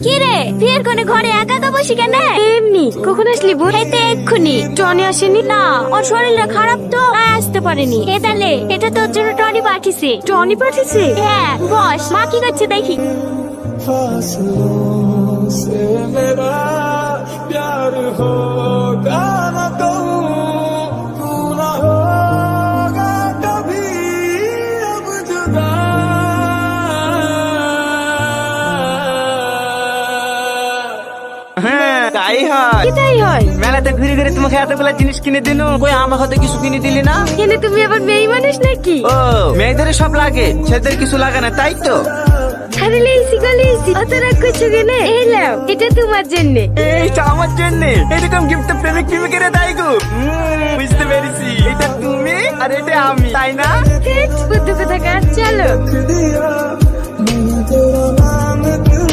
কি রে তুই এখানে ঘরে একা একা বসি কেন? এমনি। কখন আসলি বোন? এই তো এক্ষুনি। টনি আসেনি? না, ওর শরীরটা খারাপ তো আসতে পারেনি। এ তাহলে এটা তোর জন্য টনি পাঠিয়েছে। টনি পাঠিয়েছে? হ্যাঁ বস, মা কি করছে দেখি। फासलों से मेरा प्यार होगा ना कहूँ तू ना होगा कभी अब जुदा হ্যাঁ তাই হয়। কি তাই হয়? মেলাতে ঘুরে ঘুরে তোমাকে এতগুলা জিনিস কিনে দিনু, কই আমার হাতে কিছু কিনে দিলি না? কেন তুমি আবার মেয়ে মানুষ নাকি? ও মেয়েদের সব লাগে, ছেলেদের কিছু লাগে না তাই তো? আরে লেইসি গলিসি অত রাগ করছো কেন? এই লাও, এটা তোমার জন্য। এইটা আমার জন্য? এরকম গিফট তো প্রেমিক প্রেমিকেরা দেয় গো। বুঝতে পেরেছি, এটা তুমি আর এটা আমি, তাই না? বুদ্ধ কোথাকার, চলো। दिया मैंने तेरा नाम दिल